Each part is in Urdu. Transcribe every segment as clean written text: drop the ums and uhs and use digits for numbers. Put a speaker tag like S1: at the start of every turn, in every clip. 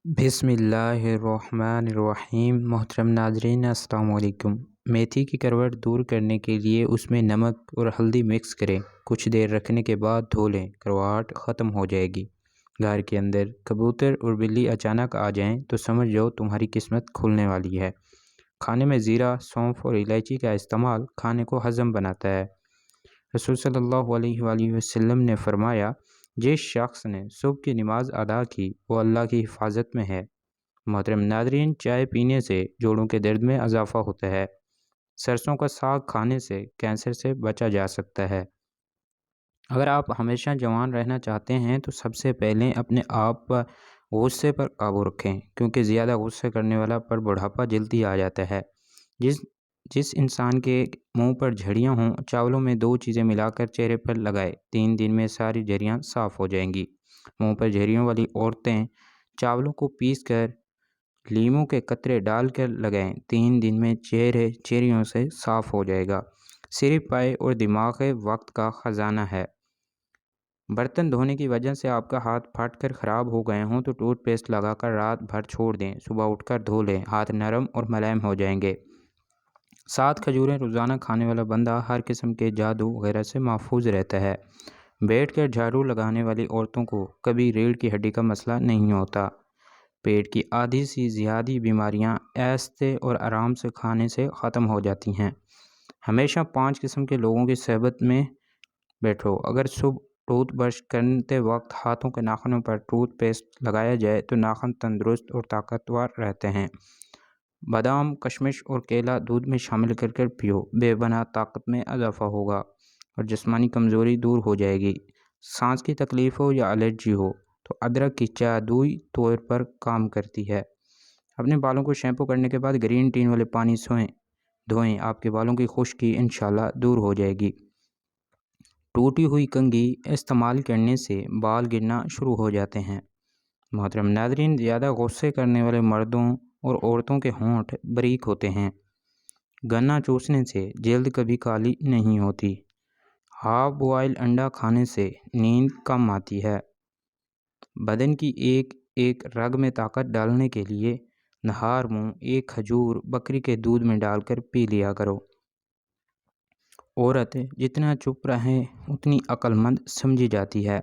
S1: بسم اللہ الرحمن الرحیم۔ محترم ناظرین السلام علیکم۔ میتھی کی کروٹ دور کرنے کے لیے اس میں نمک اور ہلدی مکس کریں، کچھ دیر رکھنے کے بعد دھو لیں، کروٹ ختم ہو جائے گی۔ گھر کے اندر کبوتر اور بلی اچانک آ جائیں تو سمجھ جاؤ تمہاری قسمت کھلنے والی ہے۔ کھانے میں زیرہ، سونف اور الائچی کا استعمال کھانے کو ہضم بناتا ہے۔ رسول صلی اللہ علیہ وآلہ وسلم نے فرمایا، جس شخص نے صبح کی نماز ادا کی وہ اللہ کی حفاظت میں ہے۔ محترم ناظرین، چائے پینے سے جوڑوں کے درد میں اضافہ ہوتا ہے۔ سرسوں کا ساگ کھانے سے کینسر سے بچا جا سکتا ہے۔ اگر آپ ہمیشہ جوان رہنا چاہتے ہیں تو سب سے پہلے اپنے آپ پر غصے پر قابو رکھیں، کیونکہ زیادہ غصہ کرنے والا پر بڑھاپا جلدی آ جاتا ہے۔ جس انسان کے منہ پر جھڑیاں ہوں، چاولوں میں 2 چیزیں ملا کر چہرے پر لگائے، 3 دن میں ساری جھڑیاں صاف ہو جائیں گی۔ منہ پر جھڑیوں والی عورتیں چاولوں کو پیس کر لیموں کے قطرے ڈال کر لگائیں، 3 دن میں چہریوں سے صاف ہو جائے گا۔ صرف پائے اور دماغ وقت کا خزانہ ہے۔ برتن دھونے کی وجہ سے آپ کا ہاتھ پھٹ کر خراب ہو گئے ہوں تو ٹوتھ پیسٹ لگا کر رات بھر چھوڑ دیں، صبح اٹھ کر دھو لیں، ہاتھ نرم اور ملائم ہو جائیں گے۔ 7 کھجوریں روزانہ کھانے والا بندہ ہر قسم کے جادو وغیرہ سے محفوظ رہتا ہے۔ بیٹھ کر جھاڑو لگانے والی عورتوں کو کبھی ریڑھ کی ہڈی کا مسئلہ نہیں ہوتا۔ پیٹ کی آدھی سے زیادہ بیماریاں آہستہ اور آرام سے کھانے سے ختم ہو جاتی ہیں۔ ہمیشہ 5 قسم کے لوگوں کی صحبت میں بیٹھو۔ اگر صبح ٹوتھ برش کرتے وقت ہاتھوں کے ناخنوں پر ٹوتھ پیسٹ لگایا جائے تو ناخن تندرست اور طاقتور رہتے ہیں۔ بادام، کشمش اور کیلا دودھ میں شامل کر پیو، بے پناہ طاقت میں اضافہ ہوگا اور جسمانی کمزوری دور ہو جائے گی۔ سانس کی تکلیف ہو یا الرجی ہو تو ادرک کی چائے جادوئی طور پر کام کرتی ہے۔ اپنے بالوں کو شیمپو کرنے کے بعد گرین ٹی والے پانی سے دھوئیں، آپ کے بالوں کی خشکی انشاءاللہ دور ہو جائے گی۔ ٹوٹی ہوئی کنگھی استعمال کرنے سے بال گرنا شروع ہو جاتے ہیں۔ محترم ناظرین، زیادہ غصے کرنے والے مردوں اور عورتوں کے ہونٹ باریک ہوتے ہیں۔ گنا چوسنے سے جلد کبھی کالی نہیں ہوتی۔ ہاف بوائل انڈا کھانے سے نیند کم آتی ہے۔ بدن کی ایک رگ میں طاقت ڈالنے کے لیے نہار منہ 1 کھجور بکری کے دودھ میں ڈال کر پی لیا کرو۔ عورت جتنا چپ رہے اتنی عقل مند سمجھی جاتی ہے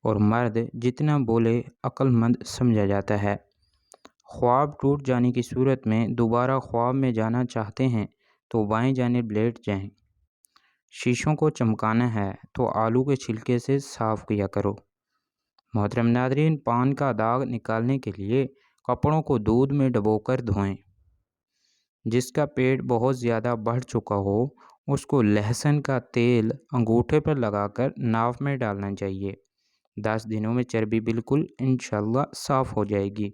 S1: اور مرد جتنا بولے عقل مند سمجھا جاتا ہے۔ خواب ٹوٹ جانے کی صورت میں دوبارہ خواب میں جانا چاہتے ہیں تو بائیں جانب لیٹ جائیں۔ شیشوں کو چمکانا ہے تو آلو کے چھلکے سے صاف کیا کرو۔ محترم ناظرین، پان کا داغ نکالنے کے لیے کپڑوں کو دودھ میں ڈبو کر دھوئیں۔ جس کا پیٹ بہت زیادہ بڑھ چکا ہو اس کو لہسن کا تیل انگوٹھے پر لگا کر ناف میں ڈالنا چاہیے۔ 10 دنوں میں چربی بالکل انشاءاللہ صاف ہو جائے گی۔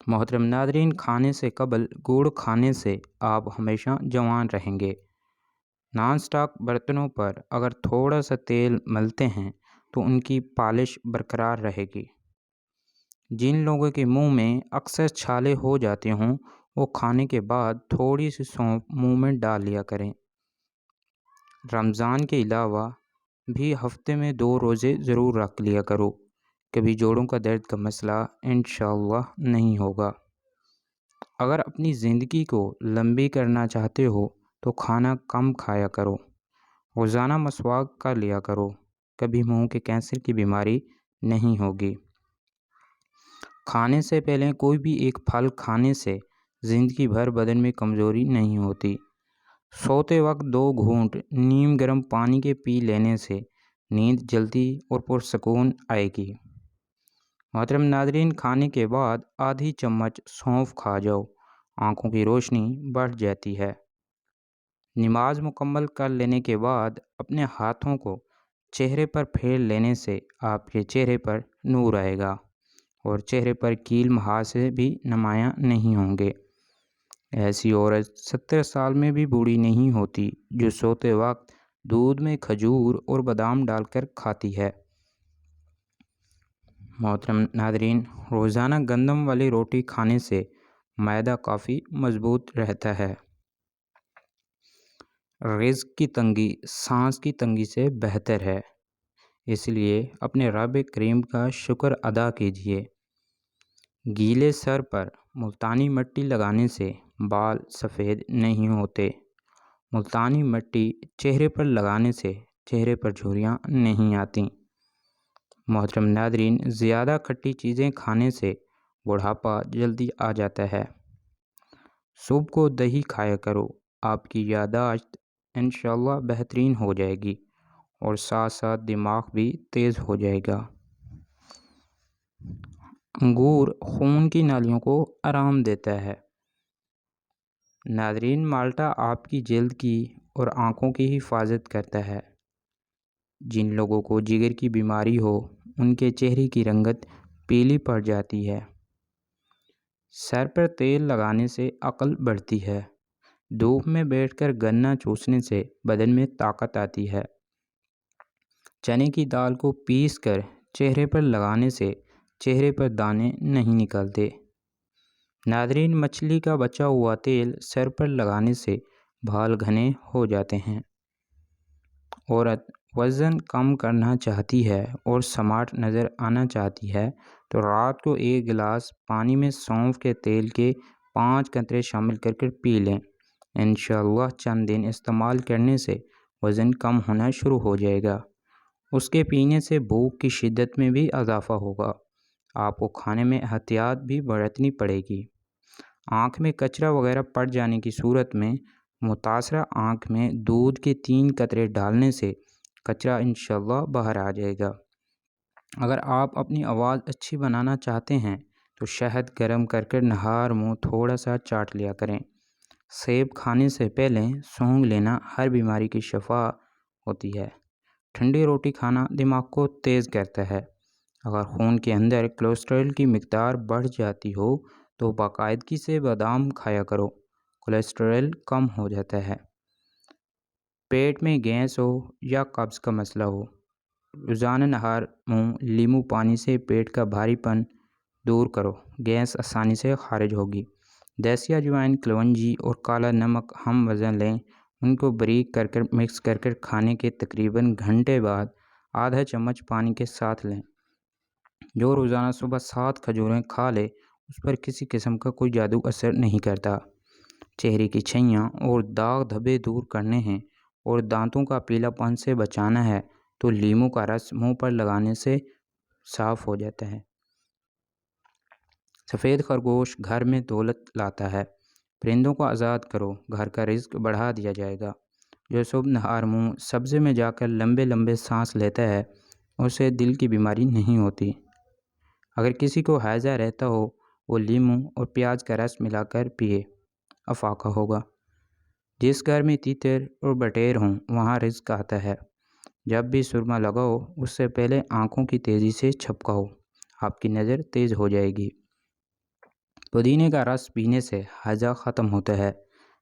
S1: محترم ناظرین، کھانے سے قبل گڑ کھانے سے آپ ہمیشہ جوان رہیں گے۔ نان سٹاک برتنوں پر اگر تھوڑا سا تیل ملتے ہیں تو ان کی پالش برقرار رہے گی۔ جن لوگوں کے منہ میں اکثر چھالے ہو جاتے ہوں وہ کھانے کے بعد تھوڑی سی سونف منہ میں ڈال لیا کریں۔ رمضان کے علاوہ بھی ہفتے میں 2 روزے ضرور رکھ لیا کرو، کبھی جوڑوں کا درد کا مسئلہ انشاءاللہ نہیں ہوگا۔ اگر اپنی زندگی کو لمبی کرنا چاہتے ہو تو کھانا کم کھایا کرو، روزانہ مسواک کر لیا کرو، کبھی منہ کے کینسر کی بیماری نہیں ہوگی۔ کھانے سے پہلے کوئی بھی ایک پھل کھانے سے زندگی بھر بدن میں کمزوری نہیں ہوتی۔ سوتے وقت 2 گھونٹ نیم گرم پانی کے پی لینے سے نیند جلدی اور پرسکون آئے گی۔ محترم ناظرین، کھانے کے بعد آدھی چمچ سونف کھا جاؤ، آنکھوں کی روشنی بڑھ جاتی ہے۔ نماز مکمل کر لینے کے بعد اپنے ہاتھوں کو چہرے پر پھیر لینے سے آپ کے چہرے پر نور آئے گا اور چہرے پر کیل مہاسے بھی نمایاں نہیں ہوں گے۔ ایسی عورت 70 سال میں بھی بوڑھی نہیں ہوتی جو سوتے وقت دودھ میں کھجور اور بادام ڈال کر کھاتی ہے۔ محترم ناظرین، روزانہ گندم والی روٹی کھانے سے معدہ کافی مضبوط رہتا ہے۔ رزق کی تنگی سانس کی تنگی سے بہتر ہے، اس لیے اپنے رب کریم کا شکر ادا کیجیے۔ گیلے سر پر ملتانی مٹی لگانے سے بال سفید نہیں ہوتے۔ ملتانی مٹی چہرے پر لگانے سے چہرے پر جھریاں نہیں آتیں۔ محترم ناظرین، زیادہ کھٹی چیزیں کھانے سے بڑھاپا جلدی آ جاتا ہے۔ صبح کو دہی کھایا کرو، آپ کی یادداشت انشاءاللہ بہترین ہو جائے گی اور ساتھ ساتھ دماغ بھی تیز ہو جائے گا۔ انگور خون کی نالیوں کو آرام دیتا ہے۔ ناظرین، مالٹا آپ کی جلد کی اور آنکھوں کی حفاظت کرتا ہے۔ جن لوگوں کو جگر کی بیماری ہو ان کے چہرے کی رنگت پیلی پڑ جاتی ہے۔ سر پر تیل لگانے سے عقل بڑھتی ہے۔ دھوپ میں بیٹھ کر گنا چوسنے سے بدن میں طاقت آتی ہے۔ چنے کی دال کو پیس کر چہرے پر لگانے سے چہرے پر دانے نہیں نکلتے۔ ناظرین، مچھلی کا بچا ہوا تیل سر پر لگانے سے بال گھنے ہو جاتے ہیں۔ عورت وزن کم کرنا چاہتی ہے اور سمارٹ نظر آنا چاہتی ہے تو رات کو 1 گلاس پانی میں سونف کے تیل کے 5 قطرے شامل کر پی لیں۔ انشاءاللہ چند دن استعمال کرنے سے وزن کم ہونا شروع ہو جائے گا۔ اس کے پینے سے بھوک کی شدت میں بھی اضافہ ہوگا۔ آپ کو کھانے میں احتیاط بھی برتنی پڑے گی۔ آنکھ میں کچرا وغیرہ پڑ جانے کی صورت میں متاثرہ آنکھ میں دودھ کے 3 قطرے ڈالنے سے کچرا انشاءاللہ باہر آ جائے گا۔ اگر آپ اپنی آواز اچھی بنانا چاہتے ہیں تو شہد گرم کر نہار منہ تھوڑا سا چاٹ لیا کریں۔ سیب کھانے سے پہلے سونگھ لینا ہر بیماری کی شفا ہوتی ہے۔ ٹھنڈی روٹی کھانا دماغ کو تیز کرتا ہے۔ اگر خون کے اندر کولیسٹرول کی مقدار بڑھ جاتی ہو تو باقاعدگی سے بادام کھایا کرو، کولیسٹرول کم ہو جاتا ہے۔ پیٹ میں گیس ہو یا قبض کا مسئلہ ہو، روزانہ نہار منہ لیمو پانی سے پیٹ کا بھاری پن دور کرو، گیس آسانی سے خارج ہوگی۔ دیسی اجوائن، کلونجی اور کالا نمک ہم وزن لیں، ان کو باریک کر مکس کر کھانے کے تقریباً گھنٹے بعد آدھا چمچ پانی کے ساتھ لیں۔ جو روزانہ صبح 7 کھجوریں کھا لے اس پر کسی قسم کا کوئی جادو اثر نہیں کرتا۔ چہرے کی چھیاں اور داغ دھبے دور کرنے ہیں اور دانتوں کا پیلا پن سے بچانا ہے تو لیموں کا رس منہ پر لگانے سے صاف ہو جاتا ہے۔ سفید خرگوش گھر میں دولت لاتا ہے۔ پرندوں کو آزاد کرو، گھر کا رزق بڑھا دیا جائے گا۔ جو صبح نہار منہ سبزے میں جا کر لمبے لمبے سانس لیتا ہے اسے دل کی بیماری نہیں ہوتی۔ اگر کسی کو ہیضہ رہتا ہو وہ لیموں اور پیاز کا رس ملا کر پیے، افاقہ ہوگا۔ جس گھر میں تیتر اور بٹیر ہوں وہاں رزق آتا ہے۔ جب بھی سرما لگاؤ اس سے پہلے آنکھوں کی تیزی سے جھپکاؤ، آپ کی نظر تیز ہو جائے گی۔ پودینے کا رس پینے سے ہیضہ ختم ہوتا ہے۔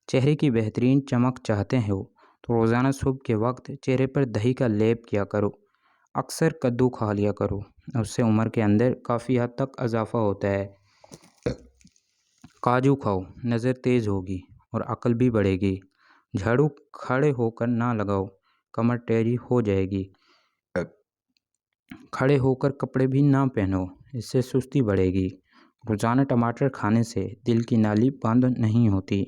S1: چہرے کی بہترین چمک چاہتے ہو تو روزانہ صبح کے وقت چہرے پر دہی کا لیپ کیا کرو۔ اکثر کدو کھا لیا کرو، اس سے عمر کے اندر کافی حد تک اضافہ ہوتا ہے۔ کاجو کھاؤ، نظر تیز ہوگی اور عقل بھی بڑھے گی۔ جھاڑو کھڑے ہو کر نہ لگاؤ، کمر ٹیڑھی ہو جائے گی۔ کھڑے ہو کر کپڑے بھی نہ پہنو، اس سے سستی بڑھے گی۔ روزانہ ٹماٹر کھانے سے دل کی نالی بند نہیں ہوتی۔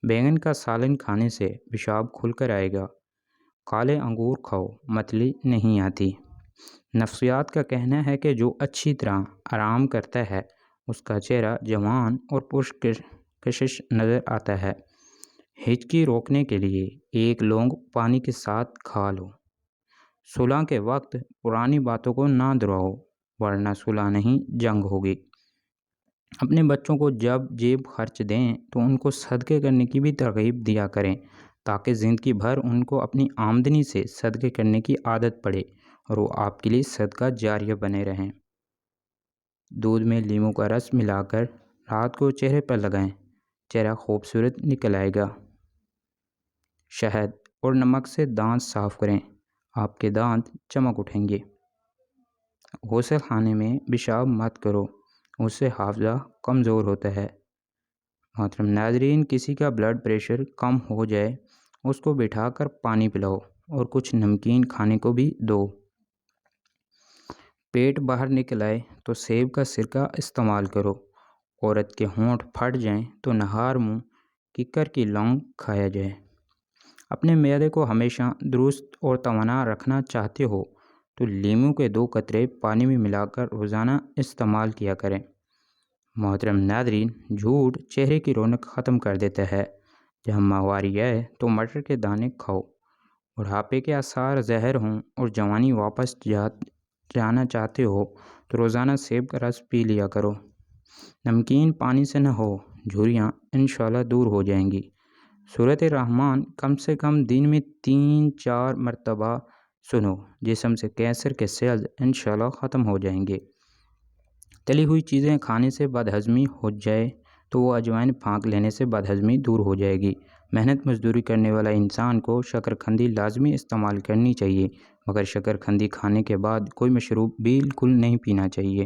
S1: بیگن کا سالن کھانے سے پیشاب کھل کر آئے گا۔ کالے انگور کھاؤ، متلی نہیں آتی۔ نفسیات کا کہنا ہے کہ جو اچھی طرح آرام کرتا ہے اس کا چہرہ جوان اور پرکشش نظر آتا ہے۔ ہچکی روکنے کے لیے 1 لونگ پانی کے ساتھ کھا لو۔ صلح کے وقت پرانی باتوں کو نہ دہراؤ ورنہ صلح نہیں جنگ ہوگی۔ اپنے بچوں کو جب جیب خرچ دیں تو ان کو صدقے کرنے کی بھی ترغیب دیا کریں تاکہ زندگی بھر ان کو اپنی آمدنی سے صدقے کرنے کی عادت پڑے اور وہ آپ کے لیے صدقہ جاریہ بنے رہیں۔ دودھ میں لیموں کا رس ملا کر رات کو چہرے پر لگائیں، چہرہ خوبصورت نکل آئے گا۔ شہد اور نمک سے دانت صاف کریں، آپ کے دانت چمک اٹھیں گے۔ غسل خانے میں پیشاب مت کرو، اس سے حافظہ کمزور ہوتا ہے۔ محترم ناظرین، کسی کا بلڈ پریشر کم ہو جائے اس کو بٹھا کر پانی پلاؤ اور کچھ نمکین کھانے کو بھی دو۔ پیٹ باہر نکل آئے تو سیب کا سرکہ استعمال کرو۔ عورت کے ہونٹ پھٹ جائیں تو نہار منہ ککر کی لونگ کھایا جائے۔ اپنے معدے کو ہمیشہ درست اور توانا رکھنا چاہتے ہو تو لیموں کے 2 قطرے پانی میں ملا کر روزانہ استعمال کیا کریں۔ محترم ناظرین، جھوٹ چہرے کی رونق ختم کر دیتا ہے۔ جب ماہواری آئے تو مٹر کے دانے کھاؤ۔ بڑھاپے کے آثار ظاہر ہوں اور جوانی واپس جانا چاہتے ہو تو روزانہ سیب کا رس پی لیا کرو۔ نمکین پانی سے نہ ہو، جھریاں انشاءاللہ دور ہو جائیں گی۔ سورۃ الرحمن کم سے کم دن میں 3-4 مرتبہ سنو، جسم سے کینسر کے سیلز انشاءاللہ ختم ہو جائیں گے۔ تلی ہوئی چیزیں کھانے سے بدہضمی ہو جائے تو وہ اجوائن پھانک لینے سے بدہضمی دور ہو جائے گی۔ محنت مزدوری کرنے والا انسان کو شکرقندی لازمی استعمال کرنی چاہیے، مگر شکرقندی کھانے کے بعد کوئی مشروب بالکل نہیں پینا چاہیے۔